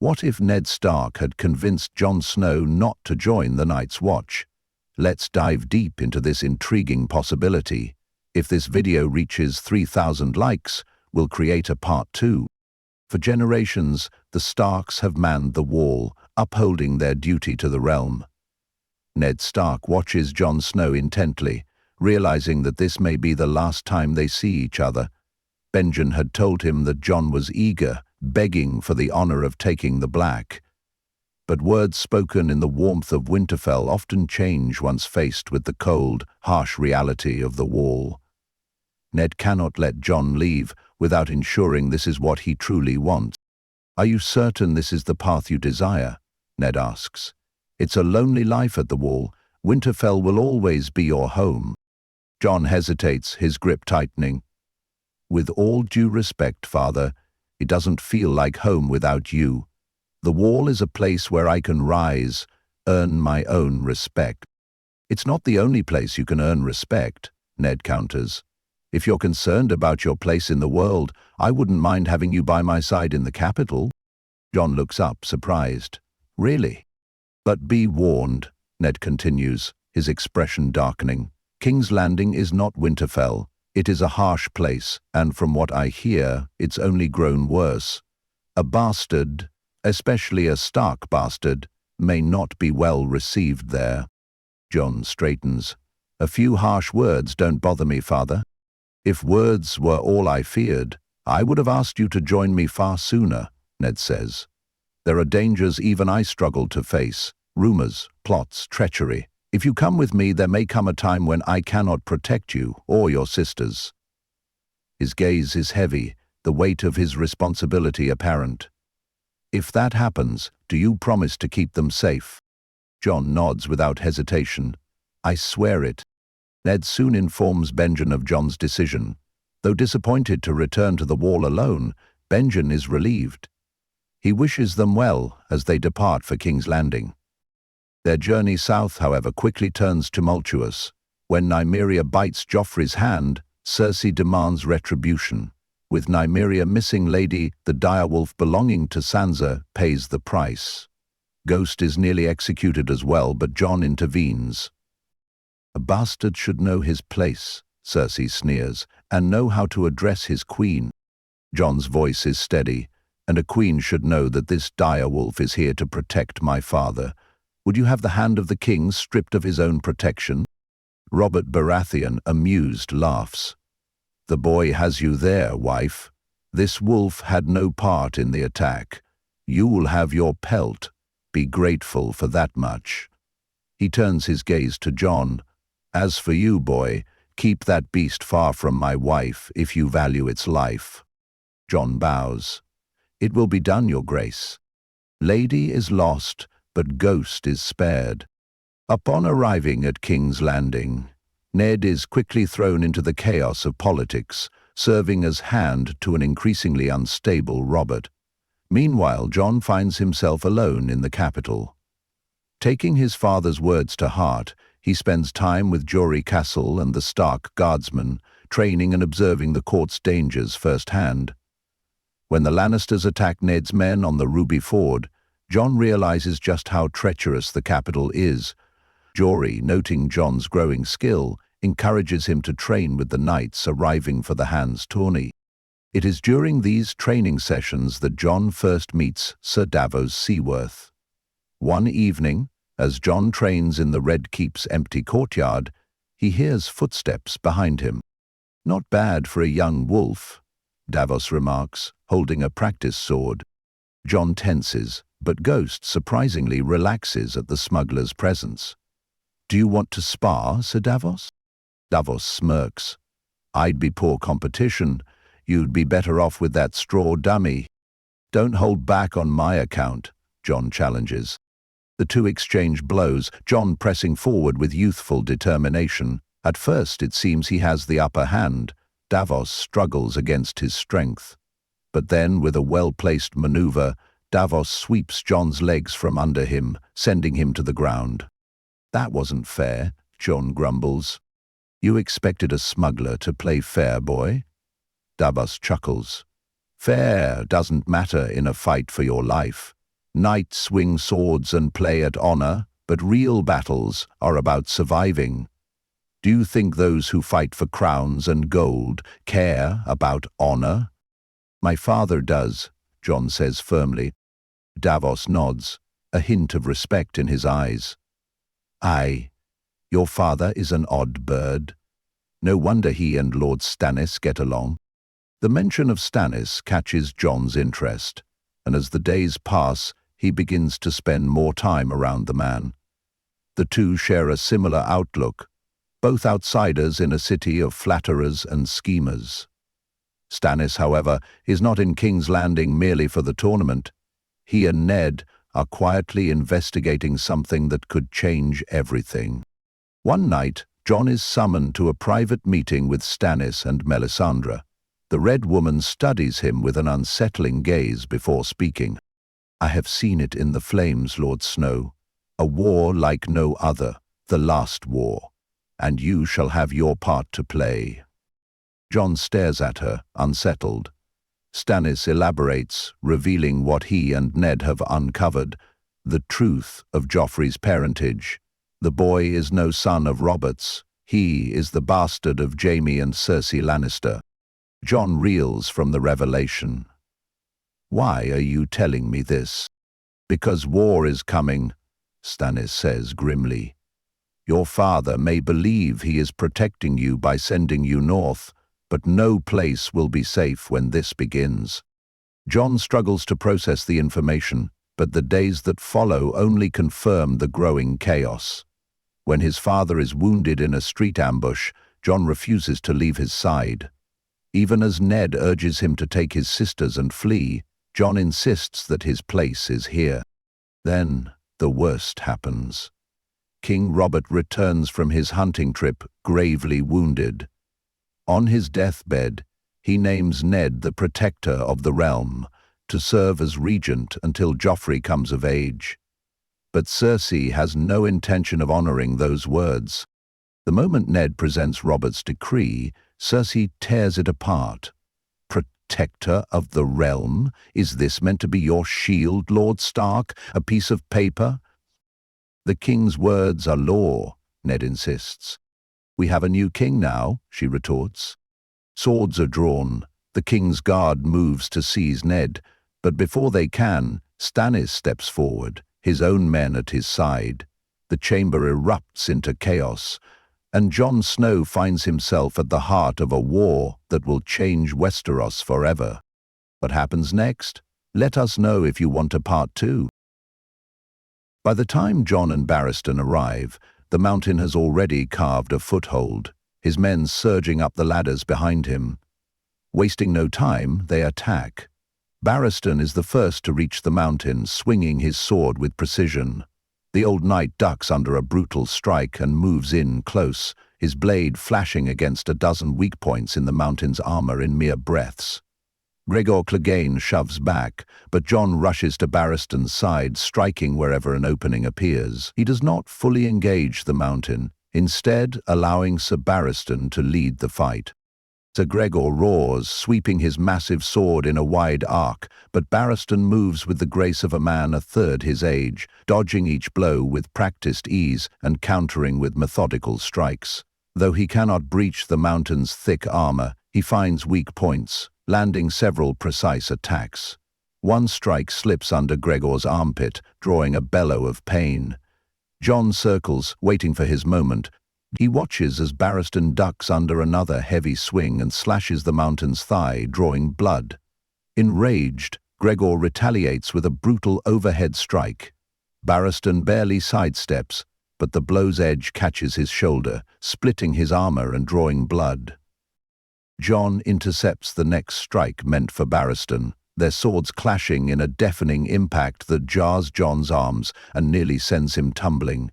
What if Ned Stark had convinced Jon Snow not to join the Night's Watch? Let's dive deep into this intriguing possibility. If this video reaches 3,000 likes, we'll create a part 2. For generations, the Starks have manned the wall, upholding their duty to the realm. Ned Stark watches Jon Snow intently, realizing that this may be the last time they see each other. Benjen had told him that Jon was eager, begging for the honor of taking the Black. But words spoken in the warmth of Winterfell often change once faced with the cold, harsh reality of the wall. Ned cannot let Jon leave without ensuring this is what he truly wants. "Are you certain this is the path you desire?" Ned asks. "It's a lonely life at the wall. Winterfell will always be your home." Jon hesitates, his grip tightening. "With all due respect, Father, it doesn't feel like home without you. The wall is a place where I can rise, earn my own respect." "It's not the only place you can earn respect," Ned counters. "If you're concerned about your place in the world, I wouldn't mind having you by my side in the capital." Jon looks up, surprised. "Really?" "But be warned," Ned continues, his expression darkening. "King's Landing is not Winterfell. It is a harsh place, and from what I hear, it's only grown worse. A bastard, especially a Stark bastard, may not be well received there." Jon straightens. "A few harsh words don't bother me, Father. If words were all I feared, I would have asked you to join me far sooner," Ned says. "There are dangers even I struggle to face. Rumors, plots, treachery. If you come with me, there may come a time when I cannot protect you or your sisters." His gaze is heavy, the weight of his responsibility apparent. "If that happens, do you promise to keep them safe?" Jon nods without hesitation. "I swear it." Ned soon informs Benjen of Jon's decision. Though disappointed to return to the wall alone, Benjen is relieved. He wishes them well as they depart for King's Landing. Their journey south, however, quickly turns tumultuous. When Nymeria bites Joffrey's hand, Cersei demands retribution. With Nymeria missing, Lady, the direwolf belonging to Sansa, pays the price. Ghost is nearly executed as well, but Jon intervenes. "A bastard should know his place," Cersei sneers, "and know how to address his queen." Jon's voice is steady, "And a queen should know that this direwolf is here to protect my father. Would you have the hand of the king stripped of his own protection?" Robert Baratheon, amused, laughs. "The boy has you there, wife. This wolf had no part in the attack. You will have your pelt. Be grateful for that much." He turns his gaze to Jon. "As for you, boy, keep that beast far from my wife if you value its life." Jon bows. "It will be done, your grace." Lady is lost, but Ghost is spared. Upon arriving at King's Landing, Ned is quickly thrown into the chaos of politics, serving as hand to an increasingly unstable Robert. Meanwhile, Jon finds himself alone in the capital. Taking his father's words to heart, he spends time with Jory Castle and the Stark guardsmen, training and observing the court's dangers firsthand. When the Lannisters attack Ned's men on the Ruby Ford, Jon realizes just how treacherous the capital is. Jory, noting Jon's growing skill, encourages him to train with the knights arriving for the Hands tourney. It is during these training sessions that Jon first meets Sir Davos Seaworth. One evening, as Jon trains in the Red Keep's empty courtyard, he hears footsteps behind him. "Not bad for a young wolf," Davos remarks, holding a practice sword. Jon tenses, but Ghost surprisingly relaxes at the smuggler's presence. "Do you want to spar, Sir Davos?" Davos smirks. "I'd be poor competition. You'd be better off with that straw dummy." "Don't hold back on my account," Jon challenges. The two exchange blows, Jon pressing forward with youthful determination. At first it seems he has the upper hand. Davos struggles against his strength. But then, with a well-placed maneuver, Davos sweeps Jon's legs from under him, sending him to the ground. "That wasn't fair," Jon grumbles. "You expected a smuggler to play fair, boy?" Davos chuckles. "Fair doesn't matter in a fight for your life. Knights swing swords and play at honor, but real battles are about surviving. Do you think those who fight for crowns and gold care about honor? My father does, Jon says firmly. Davos nods, a hint of respect in his eyes. Aye, your father is an odd bird. No wonder he and Lord Stannis get along. The mention of Stannis catches Jon's interest, and as the days pass, he begins to spend more time around the man. The two share a similar outlook, both outsiders in a city of flatterers and schemers. Stannis, however, is not in King's Landing merely for the tournament. He and Ned are quietly investigating something that could change everything. One night, Jon is summoned to a private meeting with Stannis and Melisandre. The Red Woman studies him with an unsettling gaze before speaking. I have seen it in the flames, Lord Snow. A war like no other, the last war, and you shall have your part to play. Jon stares at her, unsettled. Stannis elaborates, revealing what he and Ned have uncovered, the truth of Joffrey's parentage. The boy is no son of Robert's. He is the bastard of Jaime and Cersei Lannister. Jon reels from the revelation. Why are you telling me this? Because war is coming, Stannis says grimly. Your father may believe he is protecting you by sending you north, but no place will be safe when this begins. Jon struggles to process the information, but the days that follow only confirm the growing chaos. When his father is wounded in a street ambush, Jon refuses to leave his side. Even as Ned urges him to take his sisters and flee, Jon insists that his place is here. Then the worst happens. King Robert returns from his hunting trip, gravely wounded. On his deathbed, he names Ned the protector of the realm, to serve as regent until Joffrey comes of age. But Cersei has no intention of honoring those words. The moment Ned presents Robert's decree, Cersei tears it apart. Protector of the realm? Is this meant to be your shield, Lord Stark? A piece of paper? The king's words are law, Ned insists. We have a new king now, she retorts. Swords are drawn. The king's guard moves to seize Ned, but before they can, Stannis steps forward, his own men at his side. The chamber erupts into chaos, and Jon Snow finds himself at the heart of a war that will change Westeros forever. What happens next? Let us know if you want a part 2. By the time Jon and Barristan arrive, the mountain has already carved a foothold, his men surging up the ladders behind him. Wasting no time, they attack. Barristan is the first to reach the mountain, swinging his sword with precision. The old knight ducks under a brutal strike and moves in close, his blade flashing against a dozen weak points in the mountain's armor in mere breaths. Gregor Clegane shoves back, but Jon rushes to Barristan's side, striking wherever an opening appears. He does not fully engage the mountain, instead allowing Sir Barristan to lead the fight. Sir Gregor roars, sweeping his massive sword in a wide arc, but Barristan moves with the grace of a man a third his age, dodging each blow with practiced ease and countering with methodical strikes. Though he cannot breach the mountain's thick armor, he finds weak points, landing several precise attacks. One strike slips under Gregor's armpit, drawing a bellow of pain. Jon circles, waiting for his moment. He watches as Barristan ducks under another heavy swing and slashes the mountain's thigh, drawing blood. Enraged, Gregor retaliates with a brutal overhead strike. Barristan barely sidesteps, but the blow's edge catches his shoulder, splitting his armor and drawing blood. Jon intercepts the next strike meant for Barristan, their swords clashing in a deafening impact that jars Jon's arms and nearly sends him tumbling.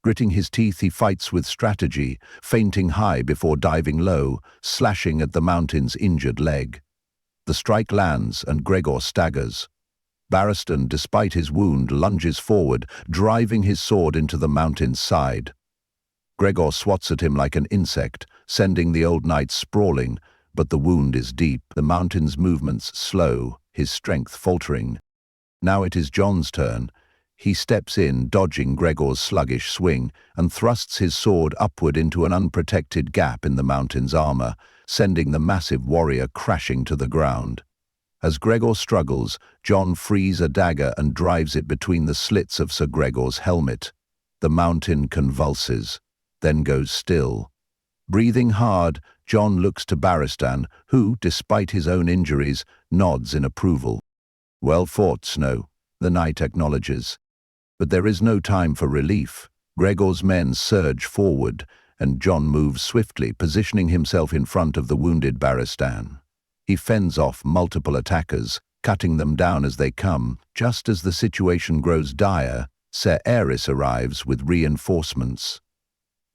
Gritting his teeth, he fights with strategy, feinting high before diving low, slashing at the mountain's injured leg. The strike lands and Gregor staggers. Barristan, despite his wound, lunges forward, driving his sword into the mountain's side. Gregor swats at him like an insect, sending the old knight sprawling, but the wound is deep, the mountain's movements slow, his strength faltering. Now it is Jon's turn. He steps in, dodging Gregor's sluggish swing, and thrusts his sword upward into an unprotected gap in the mountain's armor, sending the massive warrior crashing to the ground. As Gregor struggles, Jon frees a dagger and drives it between the slits of Sir Gregor's helmet. The mountain convulses, then goes still. Breathing hard, Jon looks to Barristan, who, despite his own injuries, nods in approval. "Well fought, Snow," the knight acknowledges. But there is no time for relief. Gregor's men surge forward, and Jon moves swiftly, positioning himself in front of the wounded Barristan. He fends off multiple attackers, cutting them down as they come. Just as the situation grows dire, Theorist arrives with reinforcements.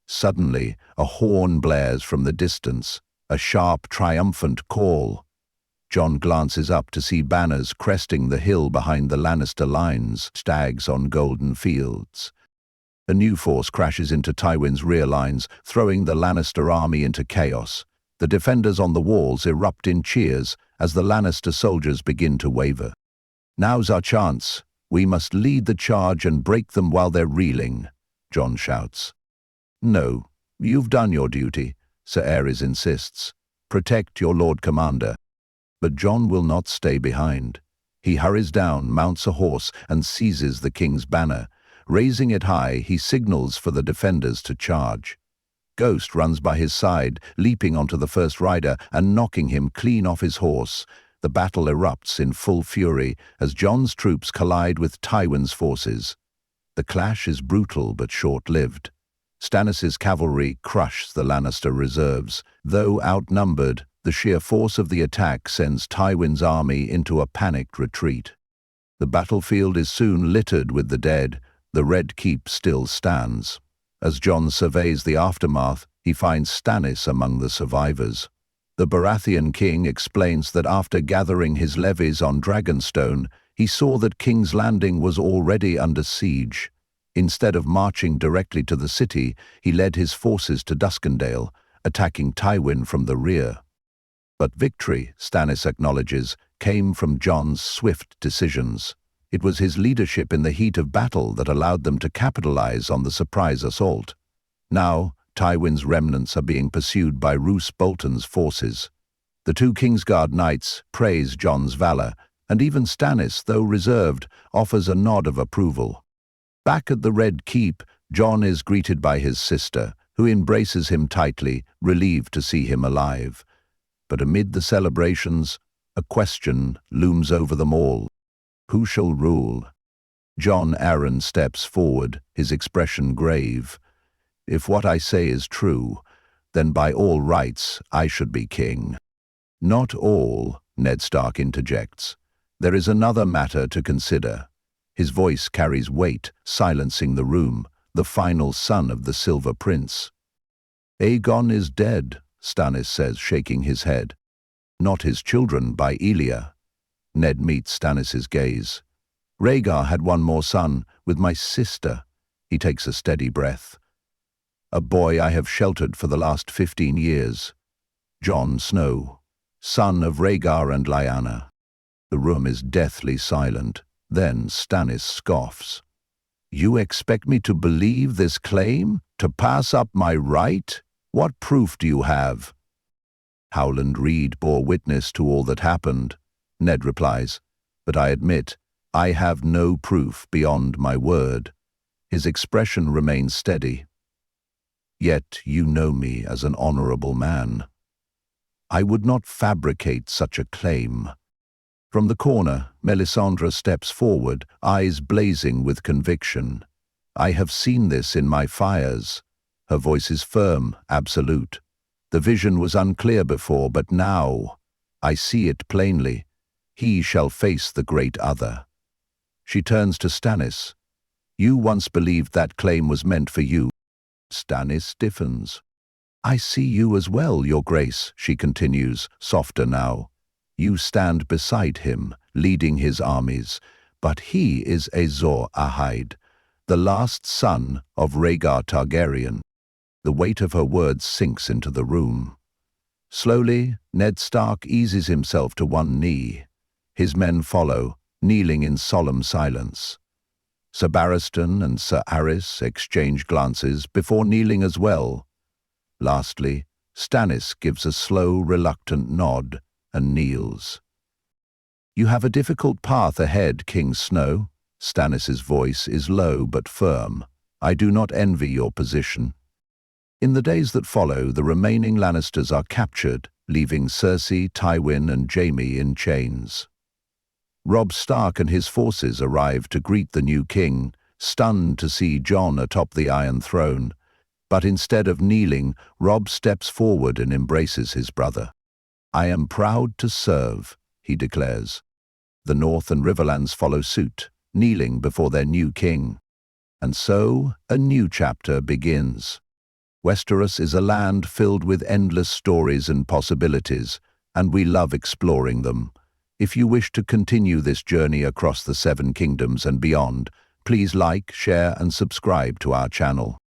Suddenly, a horn blares from the distance, a sharp, triumphant call. Jon glances up to see banners cresting the hill behind the Lannister lines, stags on golden fields. A new force crashes into Tywin's rear lines, throwing the Lannister army into chaos. The defenders on the walls erupt in cheers as the Lannister soldiers begin to waver. "Now's our chance. We must lead the charge and break them while they're reeling," Jon shouts. "No, you've done your duty," Theorist insists. "Protect your Lord Commander." But Jon will not stay behind. He hurries down, mounts a horse, and seizes the king's banner. Raising it high, he signals for the defenders to charge. Ghost runs by his side, leaping onto the first rider and knocking him clean off his horse. The battle erupts in full fury as Jon's troops collide with Tywin's forces. The clash is brutal but short-lived. Stannis' cavalry crush the Lannister reserves. Though outnumbered, the sheer force of the attack sends Tywin's army into a panicked retreat. The battlefield is soon littered with the dead. The Red Keep still stands. As Jon surveys the aftermath, he finds Stannis among the survivors. The Baratheon king explains that after gathering his levies on Dragonstone, he saw that King's Landing was already under siege. Instead of marching directly to the city, he led his forces to Duskendale, attacking Tywin from the rear. But victory, Stannis acknowledges, came from Jon's swift decisions. It was his leadership in the heat of battle that allowed them to capitalize on the surprise assault. Now, Tywin's remnants are being pursued by Roose Bolton's forces. The two Kingsguard knights praise Jon's valor, and even Stannis, though reserved, offers a nod of approval. Back at the Red Keep, Jon is greeted by his sister, who embraces him tightly, relieved to see him alive. But amid the celebrations, a question looms over them all. Who shall rule? Jon Arryn steps forward, his expression grave. "If what I say is true, then by all rights I should be king." "Not all," Ned Stark interjects. "There is another matter to consider." His voice carries weight, silencing the room, the final son of the Silver Prince. "Aegon is dead," Stannis says, shaking his head. "Not his children by Elia." Ned meets Stannis' gaze. "Rhaegar had one more son, with my sister." He takes a steady breath. "A boy I have sheltered for the last 15 years. Jon Snow, son of Rhaegar and Lyanna." The room is deathly silent. Then Stannis scoffs. "You expect me to believe this claim? To pass up my right? What proof do you have?" "Howland Reed bore witness to all that happened," Ned replies, "but I admit I have no proof beyond my word." His expression remains steady. "Yet you know me as an honorable man. I would not fabricate such a claim." From the corner, Melisandre steps forward, eyes blazing with conviction. "I have seen this in my fires." Her voice is firm, absolute. "The vision was unclear before, but now I see it plainly. He shall face the great other." She turns to Stannis. "You once believed that claim was meant for you." Stannis stiffens. "I see you as well, Your Grace," she continues, softer now. "You stand beside him, leading his armies, but he is Azor Ahai, the last son of Rhaegar Targaryen." The weight of her words sinks into the room. Slowly, Ned Stark eases himself to one knee. His men follow, kneeling in solemn silence. Sir Barristan and Sir Aris exchange glances before kneeling as well. Lastly, Stannis gives a slow, reluctant nod and kneels. "You have a difficult path ahead, King Snow." Stannis's voice is low but firm. "I do not envy your position." In the days that follow, the remaining Lannisters are captured, leaving Cersei, Tywin, and Jaime in chains. Robb Stark and his forces arrive to greet the new king, stunned to see Jon atop the Iron Throne. But instead of kneeling, Robb steps forward and embraces his brother. "I am proud to serve," he declares. The North and Riverlands follow suit, kneeling before their new king. And so, a new chapter begins. Westeros is a land filled with endless stories and possibilities, and we love exploring them. If you wish to continue this journey across the Seven Kingdoms and beyond, please like, share, and subscribe to our channel.